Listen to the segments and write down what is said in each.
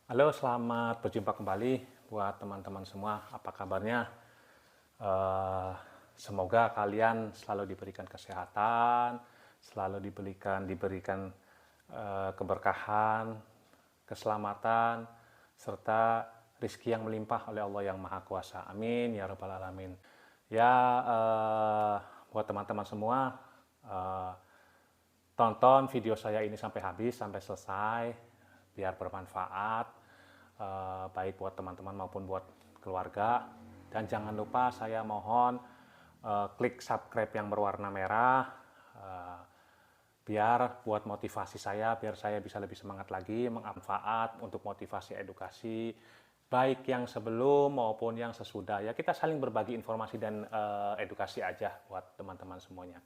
Halo, selamat berjumpa kembali buat teman-teman semua. Apa kabarnya? Eh, Semoga kalian selalu diberikan kesehatan, selalu diberikan keberkahan, keselamatan, serta rizki yang melimpah oleh Allah yang Maha Kuasa. Amin ya Rabbal Alamin. Ya, buat teman-teman semua, eh, tonton video saya ini sampai habis, sampai selesai, biar bermanfaat, baik buat teman-teman maupun buat keluarga. Dan jangan lupa saya mohon klik subscribe yang berwarna merah, eh, biar buat motivasi saya, biar saya bisa lebih semangat lagi, menganfaat untuk motivasi edukasi, baik yang sebelum maupun yang sesudah. Ya kita saling berbagi informasi dan edukasi aja buat teman-teman semuanya.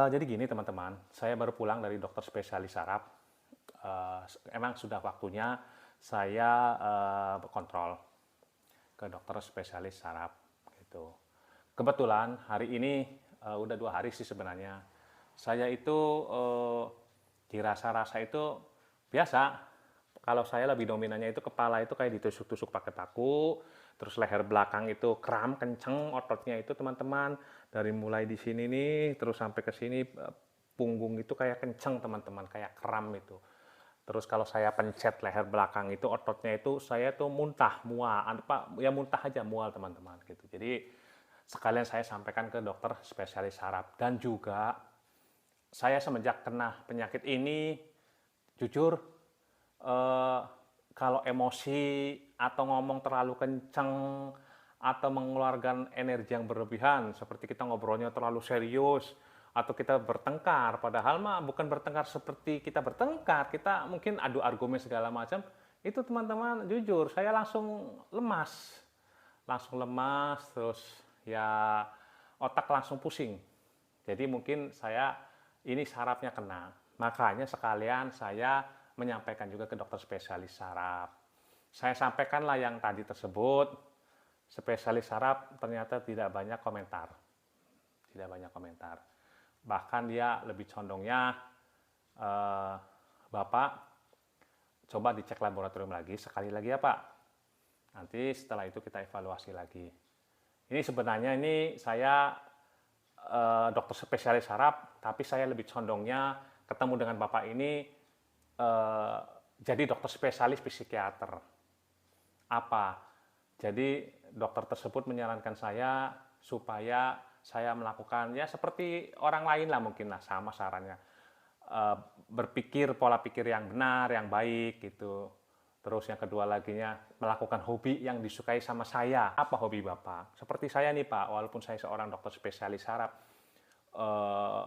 Jadi gini teman-teman, saya baru pulang dari dokter spesialis saraf. Emang sudah waktunya saya kontrol ke dokter spesialis saraf gitu. Kebetulan hari ini udah 2 hari sih sebenarnya. Saya itu dirasa-rasa itu biasa. Kalau saya lebih dominannya itu kepala itu kayak ditusuk-tusuk pakai paku, terus leher belakang itu kram kenceng ototnya itu teman-teman, dari mulai di sini nih terus sampai ke sini punggung itu kayak kenceng teman-teman, kayak kram itu. Terus kalau saya pencet leher belakang itu ototnya itu saya tuh muntah, mual, apa ya muntah aja mual teman-teman gitu. Jadi sekalian saya sampaikan ke dokter spesialis saraf. Dan juga saya semenjak kena penyakit ini jujur eh, kalau emosi atau ngomong terlalu kenceng atau mengeluarkan energi yang berlebihan seperti kita ngobrolnya terlalu serius atau kita bertengkar, padahal mah bukan bertengkar seperti kita bertengkar, kita mungkin adu argumen segala macam, itu teman-teman jujur saya langsung lemas, terus ya otak langsung pusing. Jadi mungkin saya ini sarafnya kena. Makanya sekalian saya menyampaikan juga ke dokter spesialis saraf. Saya sampaikanlah yang tadi tersebut, spesialis saraf ternyata tidak banyak komentar. Tidak banyak komentar. Bahkan dia lebih condongnya, eh, Bapak coba dicek laboratorium lagi, sekali lagi ya Pak. Nanti setelah itu kita evaluasi lagi. Ini sebenarnya ini saya dokter spesialis saraf, tapi saya lebih condongnya ketemu dengan Bapak ini eh, jadi dokter spesialis psikiater. Apa? Jadi dokter tersebut menyarankan saya supaya saya melakukan ya seperti orang lain lah mungkin lah sama sarannya. Berpikir pola pikir yang benar, yang baik gitu. Terus yang kedua laginya melakukan hobi yang disukai sama saya. Apa hobi Bapak? Seperti saya nih Pak, walaupun saya seorang dokter spesialis saraf, eh,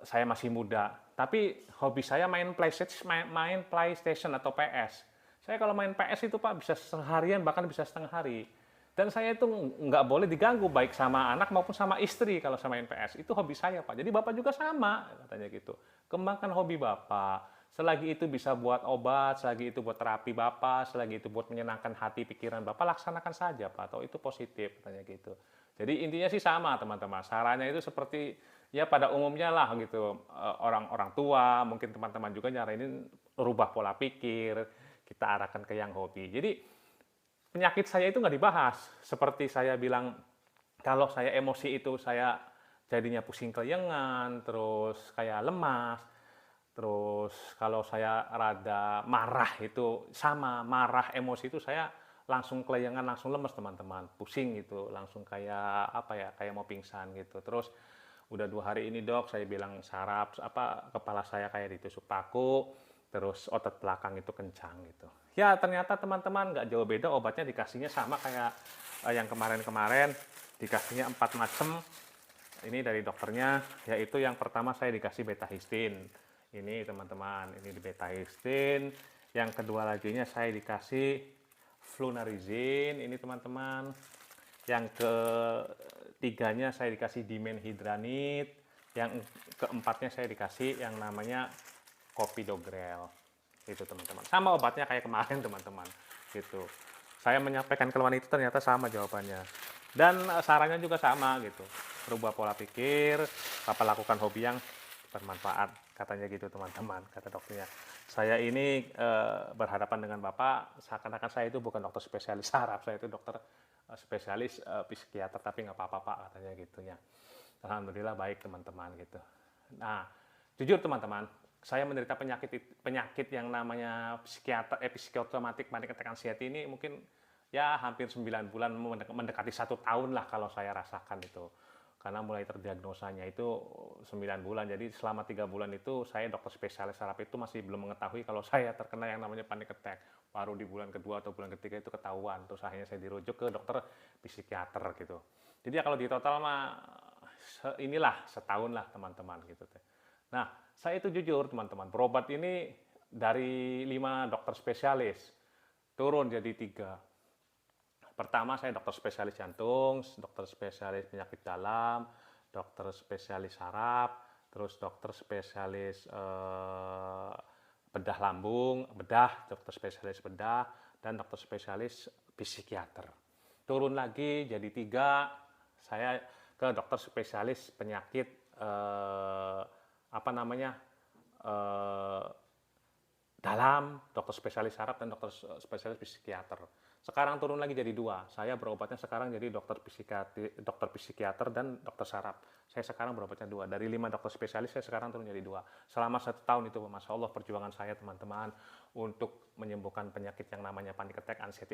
saya masih muda, tapi hobi saya main PlayStation atau PS. Saya kalau main PS itu Pak bisa seharian bahkan bisa setengah hari. Dan saya itu nggak boleh diganggu baik sama anak maupun sama istri kalau saya main PS. Itu hobi saya Pak. Jadi Bapak juga sama katanya gitu. Kembangkan hobi Bapak. Selagi itu bisa buat obat, selagi itu buat terapi Bapak, selagi itu buat menyenangkan hati pikiran Bapak, laksanakan saja Pak. Atau itu positif katanya gitu. Jadi intinya sih sama teman-teman. Sarannya itu seperti ya pada umumnya lah gitu. Orang-orang tua, mungkin teman-teman juga nyaranin rubah pola pikir, kita arahkan ke yang hobi. Jadi penyakit saya itu nggak dibahas. Seperti saya bilang, kalau saya emosi itu saya jadinya pusing kelayangan, terus kayak lemas, terus kalau saya rada marah itu sama, marah emosi itu saya langsung kelayangan, langsung lemes teman-teman, pusing gitu, langsung kayak apa ya, kayak mau pingsan gitu. Terus udah 2 hari ini dok, saya bilang saraf apa kepala saya kayak ditusuk paku, terus otot belakang itu kencang gitu. Ya ternyata teman-teman nggak jauh beda, obatnya dikasihnya sama kayak yang kemarin-kemarin, dikasihnya 4 macam. Ini dari dokternya, yaitu yang pertama saya dikasih beta-histin. Ini teman-teman, ini di beta-histin. Yang kedua laginya saya dikasih flunarizin, ini teman-teman. Yang ketiganya saya dikasih dimenhidranit. Yang keempatnya saya dikasih yang namanya kopidogrel. Itu teman-teman. Sama obatnya kayak kemarin teman-teman. Gitu. Saya menyampaikan keluhan itu ternyata sama jawabannya. Dan sarannya juga sama gitu. Rubah pola pikir, apa lakukan hobi yang bermanfaat katanya gitu teman-teman, kata dokternya. Saya ini berhadapan dengan Bapak, seakan-akan saya itu bukan dokter spesialis saraf, saya itu dokter spesialis psikiater, tapi nggak apa-apa Pak, katanya gitu ya. Alhamdulillah baik teman-teman gitu. Nah, jujur teman-teman, saya menderita penyakit yang namanya psikosomatik panic attack anxiety ini mungkin ya hampir 9 bulan, mendekati 1 tahun lah kalau saya rasakan itu. Karena mulai terdiagnosanya itu 9 bulan, jadi selama 3 bulan itu saya dokter spesialis saraf itu masih belum mengetahui kalau saya terkena yang namanya panic attack. Baru di bulan kedua atau bulan ketiga itu ketahuan, terus akhirnya saya dirujuk ke dokter psikiater gitu. Jadi ya kalau di total mah inilah setahun lah teman-teman gitu. Nah, saya itu jujur teman-teman, berobat ini dari 5 dokter spesialis, turun jadi 3. Pertama saya dokter spesialis jantung, dokter spesialis penyakit dalam, dokter spesialis saraf, terus dokter spesialis bedah lambung, dokter spesialis bedah, dan dokter spesialis psikiater. Turun lagi jadi 3, saya ke dokter spesialis penyakit dalam, dokter spesialis saraf, dan dokter spesialis psikiater. Sekarang turun lagi jadi 2. Saya berobatnya sekarang jadi dokter psikiater dan dokter saraf. Saya sekarang berobatnya 2. Dari 5 dokter spesialis saya sekarang turun jadi 2. Selama 1 tahun itu, Masya Allah perjuangan saya teman-teman untuk menyembuhkan penyakit yang namanya panic attack, anxiety,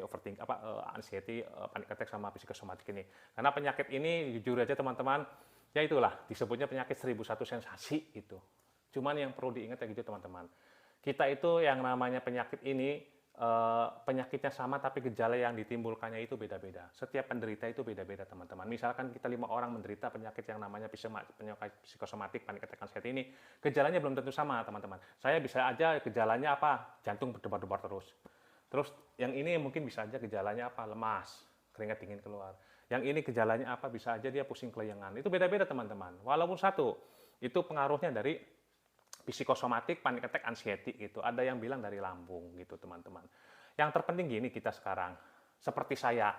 panic attack sama psikosomatik ini. Karena penyakit ini jujur aja teman-teman, ya itulah disebutnya penyakit 1001 sensasi itu. Cuman yang perlu diingat ya gitu teman-teman. Kita itu yang namanya penyakit ini, penyakitnya sama tapi gejala yang ditimbulkannya itu beda-beda. Setiap penderita itu beda-beda teman-teman. Misalkan kita 5 orang menderita penyakit yang namanya psikosomatik panic attack anxiety ini, gejalanya belum tentu sama teman-teman. Saya bisa aja gejalanya apa? Jantung berdebar-debar terus. Terus yang ini mungkin bisa aja gejalanya apa? Lemas, keringat dingin keluar. Yang ini gejalanya apa? Bisa aja dia pusing kelayangan. Itu beda-beda teman-teman. Walaupun satu, itu pengaruhnya dari psikosomatik panic attack anxiety gitu. Ada yang bilang dari lambung gitu teman-teman. Yang terpenting gini kita sekarang, seperti saya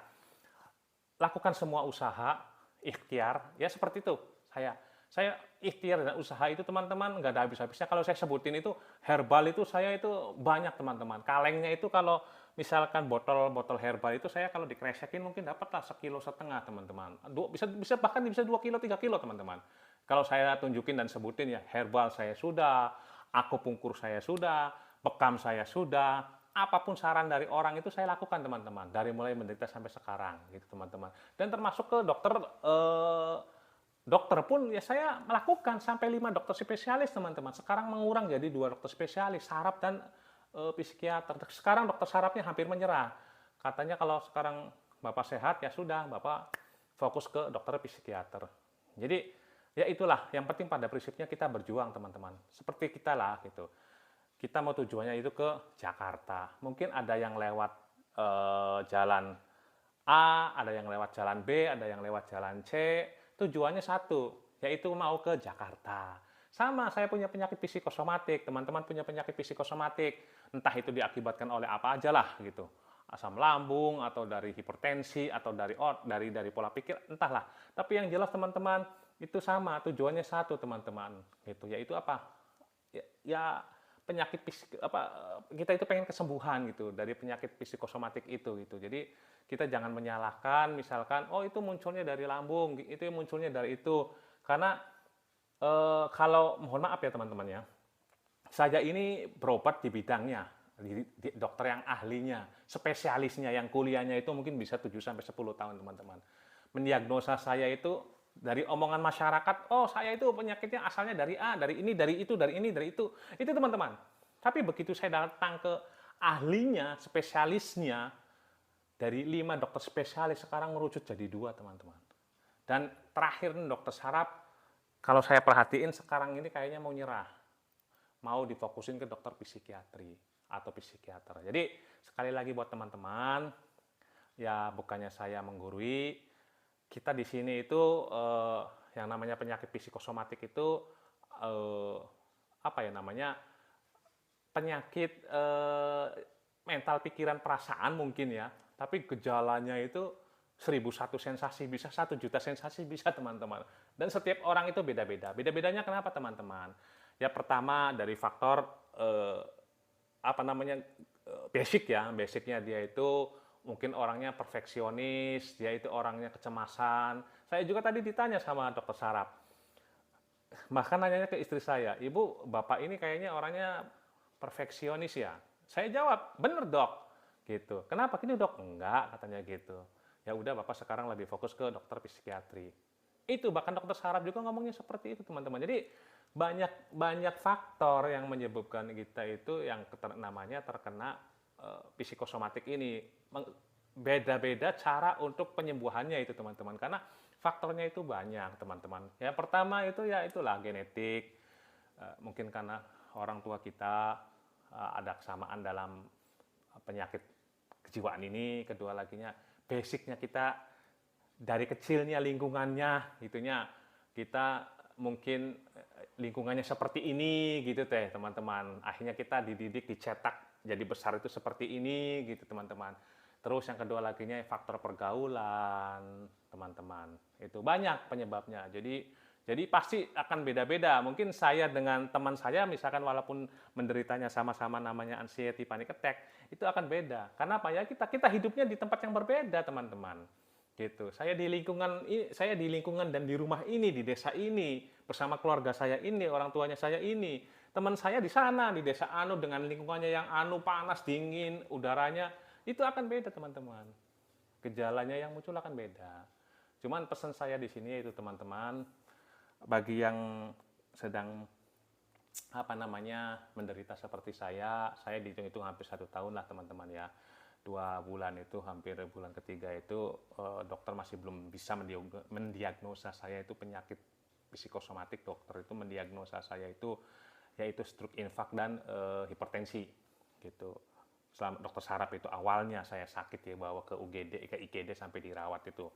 lakukan semua usaha ikhtiar ya seperti itu. Saya ikhtiar dan usaha itu teman-teman nggak ada habis-habisnya. Kalau saya sebutin itu herbal itu saya itu banyak teman-teman. Kalengnya itu kalau misalkan botol herbal itu saya kalau dikresekin mungkin dapatlah 1,5 kilo teman-teman. Bisa bahkan bisa 2 kilo 3 kilo teman-teman. Kalau saya tunjukin dan sebutin ya herbal saya sudah, akupunktur saya sudah, bekam saya sudah, apapun saran dari orang itu saya lakukan teman-teman. Dari mulai menderita sampai sekarang gitu teman-teman. Dan termasuk ke dokter pun ya saya melakukan sampai 5 dokter spesialis teman-teman. Sekarang mengurang jadi 2 dokter spesialis, saraf dan psikiater. Sekarang dokter sarafnya hampir menyerah. Katanya kalau sekarang Bapak sehat ya sudah, Bapak fokus ke dokter psikiater. Jadi ya itulah, yang penting pada prinsipnya kita berjuang teman-teman. Seperti kita lah gitu. Kita mau tujuannya itu ke Jakarta. Mungkin ada yang lewat jalan A, ada yang lewat jalan B, ada yang lewat jalan C. Tujuannya satu, yaitu mau ke Jakarta. Sama, saya punya penyakit psikosomatik, teman-teman punya penyakit psikosomatik. Entah itu diakibatkan oleh apa aja lah gitu. Asam lambung, atau dari hipertensi, atau dari pola pikir, entahlah. Tapi yang jelas teman-teman, itu sama, tujuannya satu teman-teman. Gitu, yaitu apa? Ya penyakit kita itu pengen kesembuhan gitu dari penyakit psikosomatik itu gitu. Jadi kita jangan menyalahkan misalkan oh itu munculnya dari lambung, itu munculnya dari itu. Karena kalau mohon maaf ya teman-teman ya. Saya ini berobat di bidangnya, di dokter yang ahlinya, spesialisnya yang kuliahnya itu mungkin bisa 7 sampai 10 tahun teman-teman. Mendiagnosa saya itu dari omongan masyarakat, oh saya itu penyakitnya asalnya dari A, dari ini, dari itu, dari ini, dari itu. Itu teman-teman. Tapi begitu saya datang ke ahlinya, spesialisnya, dari 5 dokter spesialis sekarang merucut jadi 2 teman-teman. Dan terakhir dokter saraf, kalau saya perhatiin sekarang ini kayaknya mau nyerah. Mau difokusin ke dokter psikiatri atau psikiater. Jadi sekali lagi buat teman-teman, ya bukannya saya menggurui, kita di sini itu yang namanya penyakit psikosomatik itu penyakit mental pikiran perasaan mungkin ya, tapi gejalanya itu 1001 sensasi bisa, 1 juta sensasi bisa teman-teman. Dan setiap orang itu beda-beda. Beda-bedanya kenapa teman-teman? Ya pertama dari faktor eh, apa namanya basic ya, basicnya dia itu mungkin orangnya perfeksionis, dia itu orangnya kecemasan. Saya juga tadi ditanya sama dokter saraf, bahkan nanyanya ke istri saya, ibu bapak ini kayaknya orangnya perfeksionis ya. Saya jawab, bener dok, gitu. Kenapa gini dok? Enggak, katanya gitu. Ya udah bapak sekarang lebih fokus ke dokter psikiatri. Itu bahkan dokter saraf juga ngomongnya seperti itu teman-teman. Jadi banyak banyak faktor yang menyebabkan kita itu yang namanya terkena psikosomatik ini. Beda-beda cara untuk penyembuhannya itu teman-teman. Karena faktornya itu banyak teman-teman. Ya pertama itu ya itulah genetik. Mungkin karena orang tua kita ada kesamaan dalam penyakit kejiwaan ini. Kedua laginya basicnya kita dari kecilnya lingkungannya itunya kita mungkin lingkungannya seperti ini gitu teh teman-teman, akhirnya kita dididik dicetak jadi besar itu seperti ini gitu teman-teman. Terus yang kedua laginya faktor pergaulan teman-teman, itu banyak penyebabnya. Jadi pasti akan beda-beda. Mungkin saya dengan teman saya misalkan walaupun menderitanya sama-sama namanya anxiety panic attack, itu akan beda. Karena apa ya, kita hidupnya di tempat yang berbeda, teman-teman. Gitu. Saya di lingkungan dan di rumah ini, di desa ini, bersama keluarga saya ini, orang tuanya saya ini. Teman saya di sana, di desa anu dengan lingkungannya yang anu panas, dingin, udaranya itu akan beda, teman-teman. Gejalanya yang muncul akan beda. Cuman pesan saya di sini itu teman-teman, bagi yang sedang apa namanya menderita seperti saya dihitung-hitung hampir 1 tahun lah teman-teman ya. 2 bulan itu hampir bulan ketiga itu dokter masih belum bisa mendiagnosa saya itu penyakit psikosomatik. Dokter itu mendiagnosa saya itu yaitu stroke infak dan hipertensi gitu. Selama dokter saraf itu awalnya saya sakit ya, bawa ke UGD ke IGD sampai dirawat itu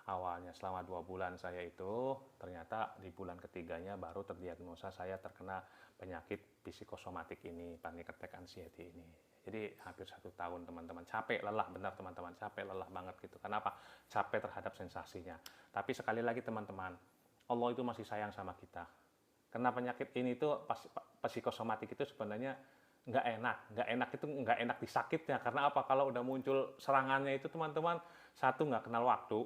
awalnya selama 2 bulan saya itu, ternyata di bulan ketiganya baru terdiagnosa saya terkena penyakit psikosomatik ini, panic attack anxiety ini. Jadi hampir 1 tahun teman-teman, capek lelah benar teman-teman, capek lelah banget gitu. Kenapa? Capek terhadap sensasinya. Tapi sekali lagi teman-teman, Allah itu masih sayang sama kita. Karena penyakit ini tuh psikosomatik itu sebenarnya nggak enak itu nggak enak disakitnya. Karena apa? Kalau udah muncul serangannya itu teman-teman, satu nggak kenal waktu,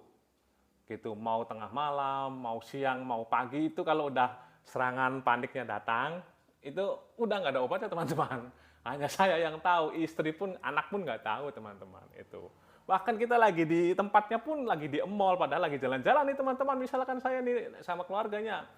gitu, mau tengah malam, mau siang, mau pagi, itu kalau udah serangan paniknya datang itu udah nggak ada obatnya teman-teman. Hanya saya yang tahu, istri pun anak pun nggak tahu teman-teman itu. Bahkan kita lagi di tempatnya pun lagi di mall, padahal lagi jalan-jalan nih teman-teman, misalkan saya nih sama keluarganya,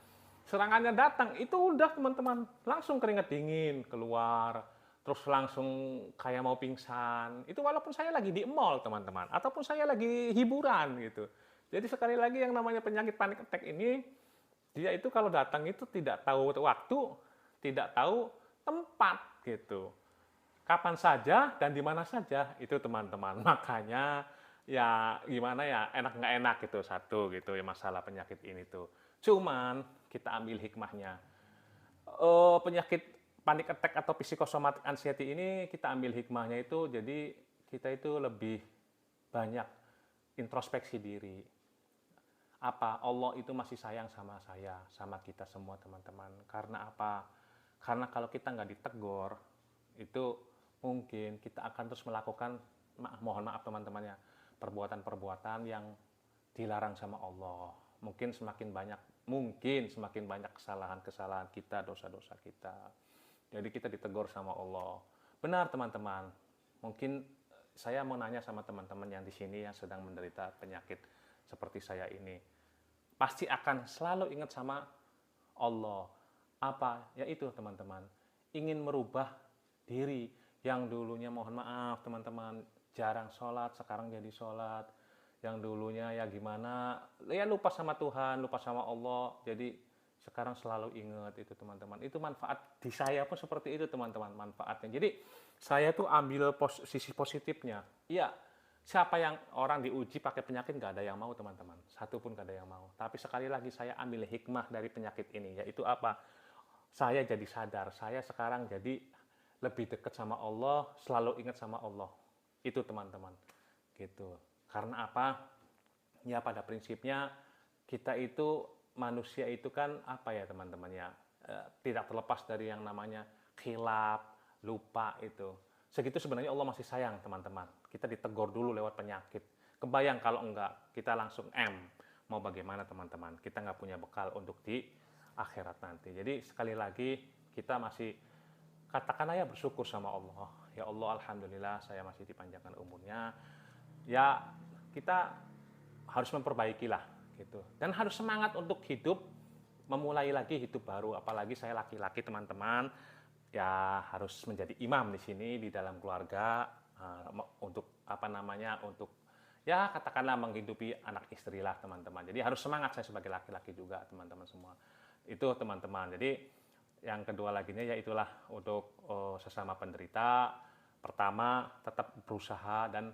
serangannya datang itu udah teman-teman langsung keringat dingin keluar, terus langsung kayak mau pingsan. Itu walaupun saya lagi di mall teman-teman, ataupun saya lagi hiburan gitu. Jadi sekali lagi yang namanya penyakit panic attack ini, dia itu kalau datang itu tidak tahu waktu, tidak tahu tempat gitu. Kapan saja dan di mana saja itu teman-teman. Makanya ya gimana ya, enak nggak enak gitu satu gitu ya masalah penyakit ini tuh. Cuman kita ambil hikmahnya. Penyakit panic attack atau psikosomatik anxiety ini kita ambil hikmahnya itu, jadi kita itu lebih banyak introspeksi diri. Apa Allah itu masih sayang sama saya, sama kita semua teman-teman. Karena apa? Karena kalau kita nggak ditegur, itu mungkin kita akan terus melakukan, mohon maaf teman-temannya, perbuatan-perbuatan yang dilarang sama Allah. Mungkin semakin banyak kesalahan-kesalahan kita, dosa-dosa kita. Jadi kita ditegur sama Allah. Benar teman-teman. Mungkin saya mau nanya sama teman-teman yang di sini yang sedang menderita penyakit seperti saya ini. Pasti akan selalu ingat sama Allah. Apa? Yaitu teman-teman, ingin merubah diri yang dulunya mohon maaf teman-teman jarang sholat, sekarang jadi sholat. Yang dulunya ya gimana, ya lupa sama Tuhan, lupa sama Allah, jadi sekarang selalu ingat itu teman-teman. Itu manfaat di saya pun seperti itu teman-teman, manfaatnya. Jadi saya tuh ambil sisi positifnya. Iya, siapa yang orang diuji pakai penyakit nggak ada yang mau teman-teman, satu pun nggak ada yang mau. Tapi sekali lagi saya ambil hikmah dari penyakit ini, yaitu apa? Saya jadi sadar, saya sekarang jadi lebih dekat sama Allah, selalu ingat sama Allah. Itu teman-teman, gitu. Karena apa? Ya pada prinsipnya kita itu manusia itu kan apa ya teman-teman ya, tidak terlepas dari yang namanya khilaf, lupa itu. Segitu sebenarnya Allah masih sayang teman-teman. Kita ditegur dulu lewat penyakit. Kebayang kalau enggak, kita langsung mau bagaimana teman-teman? Kita nggak punya bekal untuk di akhirat nanti. Jadi sekali lagi kita masih katakan aja bersyukur sama Allah. Ya Allah, alhamdulillah saya masih dipanjangkan umurnya. Ya kita harus memperbaikilah gitu. Dan harus semangat untuk hidup, memulai lagi hidup baru. Apalagi saya laki-laki teman-teman, ya harus menjadi imam di sini di dalam keluarga untuk untuk ya katakanlah menghidupi anak istri lah teman-teman. Jadi harus semangat saya sebagai laki-laki juga teman-teman semua. Itu teman-teman. Jadi yang kedua laginya ya itulah untuk sesama penderita. Pertama tetap berusaha dan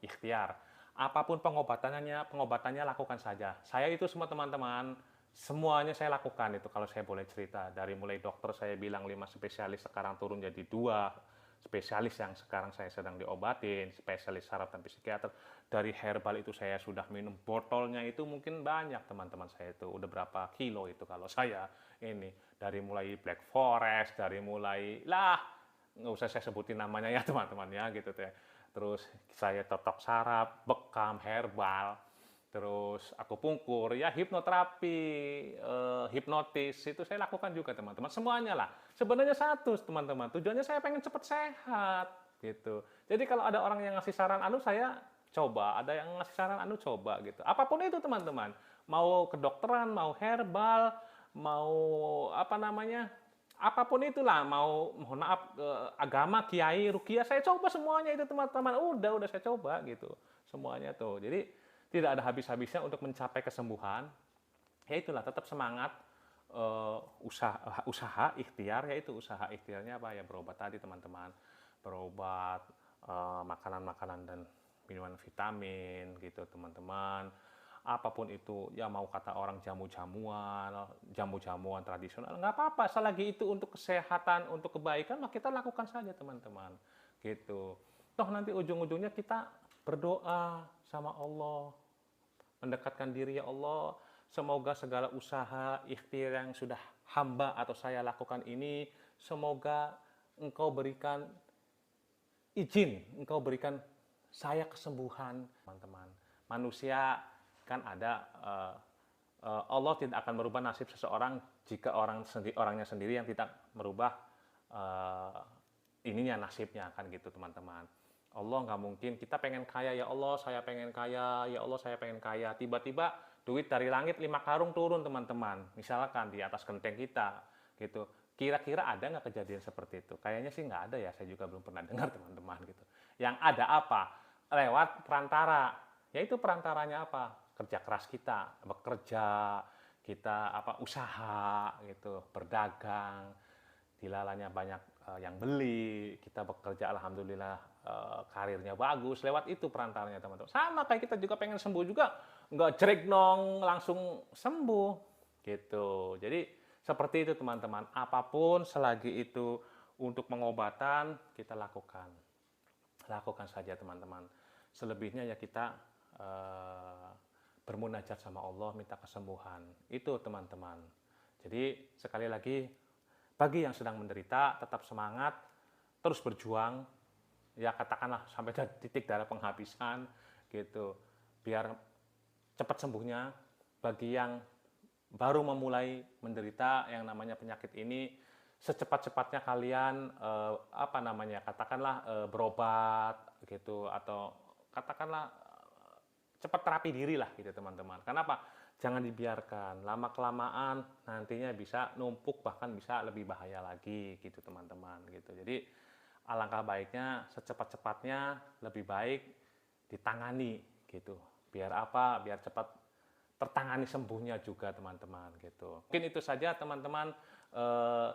ikhtiar. Apapun pengobatannya lakukan saja. Saya itu semua teman-teman, semuanya saya lakukan itu kalau saya boleh cerita. Dari mulai dokter saya bilang 5 spesialis, sekarang turun jadi 2 spesialis yang sekarang saya sedang diobatin, spesialis saraf dan psikiater. Dari herbal itu saya sudah minum botolnya itu mungkin banyak teman-teman saya itu. Udah berapa kilo itu kalau saya ini. Dari mulai Black Forest, dari mulai nggak usah saya sebutin namanya ya teman-teman ya gitu teh. Terus saya totok saraf, bekam, herbal, terus akupunktur, ya hipnoterapi, hipnotis, itu saya lakukan juga teman-teman. Semuanya lah. Sebenarnya satu teman-teman, tujuannya saya pengen cepat sehat gitu. Jadi kalau ada orang yang ngasih saran saya coba, ada yang ngasih saran coba gitu. Apapun itu teman-teman, mau kedokteran, mau herbal, mau apapun itulah, mohon maaf agama, kiai, rukiah, saya coba semuanya itu teman-teman. Udah saya coba gitu semuanya tuh. Jadi tidak ada habis-habisnya untuk mencapai kesembuhan. Ya itulah, tetap semangat, usaha ikhtiar, yaitu usaha ikhtiarnya apa ya, berobat tadi teman-teman, berobat, makanan-makanan dan minuman vitamin gitu teman-teman. Apapun itu, ya mau kata orang jamu-jamuan tradisional, nggak apa-apa, selagi itu untuk kesehatan, untuk kebaikan, mah kita lakukan saja teman-teman gitu. Toh nanti ujung-ujungnya kita berdoa sama Allah, mendekatkan diri, ya Allah, semoga segala usaha ikhtiar yang sudah hamba atau saya lakukan ini, semoga Engkau berikan izin, Engkau berikan saya kesembuhan, teman-teman. Manusia kan ada, Allah tidak akan merubah nasib seseorang jika orangnya sendiri yang tidak merubah nasibnya, kan gitu teman-teman. Allah nggak mungkin, kita pengen kaya, ya Allah saya pengen kaya, ya Allah saya pengen kaya, tiba-tiba duit dari langit 5 karung turun teman-teman, misalkan di atas genteng kita gitu. Kira-kira ada nggak kejadian seperti itu? Kayaknya sih nggak ada ya, saya juga belum pernah dengar teman-teman gitu. Yang ada apa? Lewat perantara, yaitu perantaranya apa? Kerja keras kita, bekerja, kita usaha gitu, berdagang, dilalanya banyak yang beli, kita bekerja alhamdulillah karirnya bagus, lewat itu perantaranya teman-teman. Sama kayak kita juga pengen sembuh juga, nggak jerik dong langsung sembuh gitu. Jadi seperti itu teman-teman, apapun selagi itu untuk pengobatan kita lakukan saja teman-teman. Selebihnya ya kita bermunajat sama Allah, minta kesembuhan. Itu teman-teman. Jadi sekali lagi, bagi yang sedang menderita, tetap semangat, terus berjuang, ya katakanlah sampai titik darah penghabisan gitu, biar cepat sembuhnya. Bagi yang baru memulai menderita yang namanya penyakit ini, secepat-cepatnya kalian katakanlah berobat gitu, atau katakanlah cepat terapi diri lah gitu teman-teman. Kenapa? Jangan dibiarkan, lama-kelamaan nantinya bisa numpuk, bahkan bisa lebih bahaya lagi gitu teman-teman gitu. Jadi alangkah baiknya secepat-cepatnya lebih baik ditangani gitu. Biar apa? Biar cepat tertangani sembuhnya juga teman-teman gitu. Mungkin itu saja teman-teman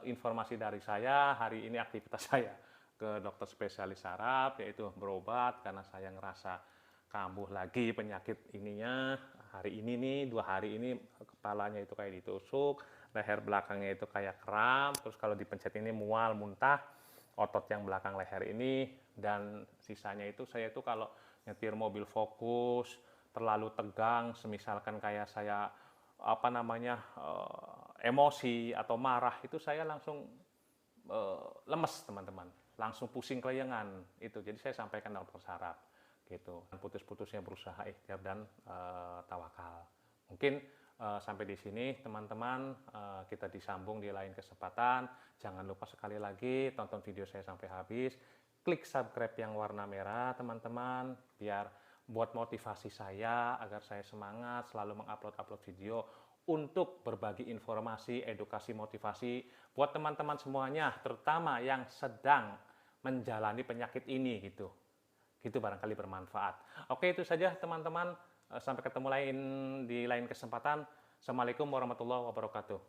informasi dari saya. Hari ini aktivitas saya ke dokter spesialis saraf, yaitu berobat karena saya ngerasa kambuh lagi penyakit ininya. Hari ini nih, 2 hari ini kepalanya itu kayak ditusuk, leher belakangnya itu kayak kram, terus kalau dipencet ini mual, muntah, otot yang belakang leher ini, dan sisanya itu saya itu kalau nyetir mobil fokus, terlalu tegang, semisalkan kayak saya emosi atau marah itu saya langsung lemes teman-teman, langsung pusing kelayangan itu. Jadi saya sampaikan dalam persaraf gitu. Putus-putusnya berusaha ikhtiar dan tawakal. Mungkin sampai di sini teman-teman, kita disambung di lain kesempatan. Jangan lupa sekali lagi tonton video saya sampai habis. Klik subscribe yang warna merah teman-teman, biar buat motivasi saya agar saya semangat selalu mengupload video untuk berbagi informasi, edukasi, motivasi buat teman-teman semuanya, terutama yang sedang menjalani penyakit ini gitu. Gitu barangkali bermanfaat. Oke, itu saja teman-teman. Sampai ketemu di lain kesempatan. Assalamualaikum warahmatullahi wabarakatuh.